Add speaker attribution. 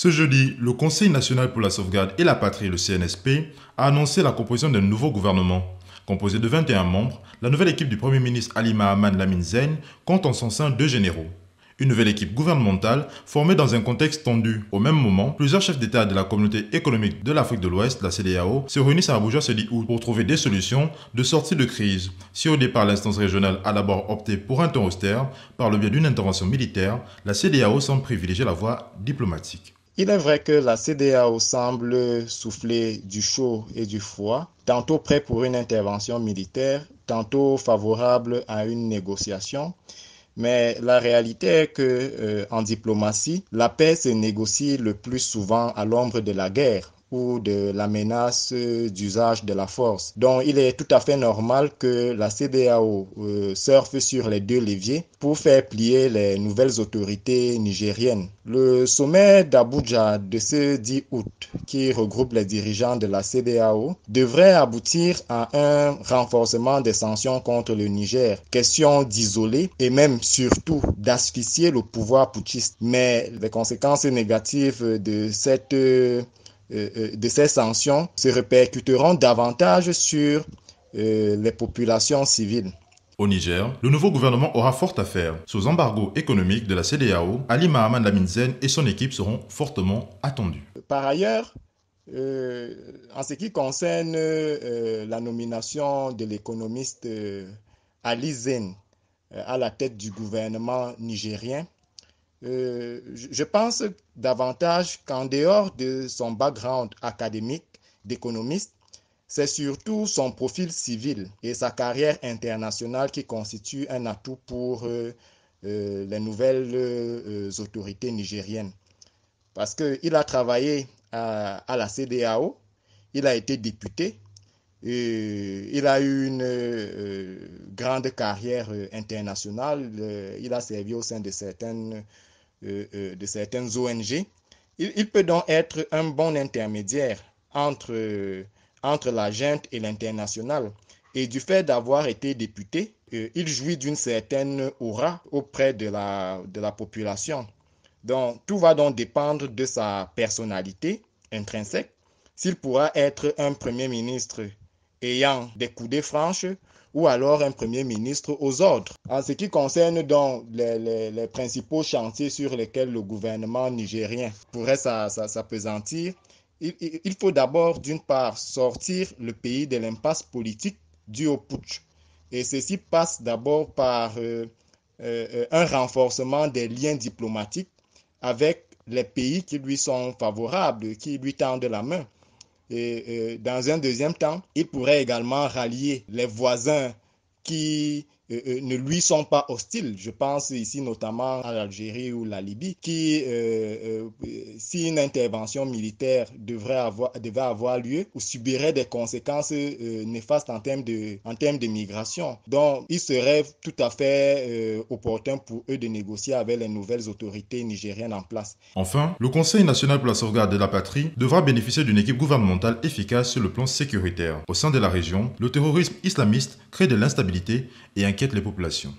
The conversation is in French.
Speaker 1: Ce jeudi, le Conseil national pour la sauvegarde et la patrie, le CNSP, a annoncé la composition d'un nouveau gouvernement. Composé de 21 membres, la nouvelle équipe du Premier ministre Ali Mahaman Lamine Zen compte en son sein 2 généraux. Une nouvelle équipe gouvernementale formée dans un contexte tendu. Au même moment, plusieurs chefs d'État de la communauté économique de l'Afrique de l'Ouest, la CEDEAO, se réunissent à Abuja ce 10 août pour trouver des solutions de sortie de crise. Si au départ l'instance régionale a d'abord opté pour un ton austère par le biais d'une intervention militaire, la CEDEAO semble privilégier la voie diplomatique.
Speaker 2: Il est vrai que la CEDEAO semble souffler du chaud et du froid, tantôt prêt pour une intervention militaire, tantôt favorable à une négociation. Mais la réalité est que, en diplomatie, la paix se négocie le plus souvent à l'ombre de la guerre ou de la menace d'usage de la force. Donc, il est tout à fait normal que la CEDEAO surfe sur les 2 leviers pour faire plier les nouvelles autorités nigériennes. Le sommet d'Abuja de ce 10 août, qui regroupe les dirigeants de la CEDEAO, devrait aboutir à un renforcement des sanctions contre le Niger. Question d'isoler et même surtout d'asphyxier le pouvoir putschiste. Mais les conséquences négatives de ces sanctions se répercuteront davantage sur les populations civiles.
Speaker 1: Au Niger, le nouveau gouvernement aura fort à faire. Sous embargo économique de la CEDEAO, Ali Mahaman Lamine Zen et son équipe seront fortement attendus.
Speaker 2: Par ailleurs, en ce qui concerne la nomination de l'économiste Ali Zen à la tête du gouvernement nigérien, je pense davantage qu'en dehors de son background académique d'économiste, c'est surtout son profil civil et sa carrière internationale qui constituent un atout pour les nouvelles autorités nigériennes. Parce qu'il a travaillé à la CEDEAO, il a été député, il a eu une grande carrière internationale, il a servi au sein de certaines ONG. Il peut donc être un bon intermédiaire entre la junte et l'international. Et du fait d'avoir été député, il jouit d'une certaine aura auprès de la population. Donc, tout va donc dépendre de sa personnalité intrinsèque, s'il pourra être un premier ministre ayant des coudées franches ou alors un premier ministre aux ordres. En ce qui concerne donc les principaux chantiers sur lesquels le gouvernement nigérien pourrait s'appesantir, il faut d'abord, d'une part, sortir le pays de l'impasse politique due au putsch. Et ceci passe d'abord par un renforcement des liens diplomatiques avec les pays qui lui sont favorables, qui lui tendent la main. Et dans un deuxième temps, il pourrait également rallier les voisins qui ne lui sont pas hostiles. Je pense ici notamment à l'Algérie ou la Libye, qui, si une intervention militaire devait avoir lieu, ou subirait des conséquences néfastes en termes de migration. Donc, il serait tout à fait opportun pour eux de négocier avec les nouvelles autorités nigériennes en place.
Speaker 1: Enfin, le Conseil national pour la sauvegarde de la patrie devra bénéficier d'une équipe gouvernementale efficace sur le plan sécuritaire. Au sein de la région, le terrorisme islamiste crée de l'instabilité et inquiète les populations.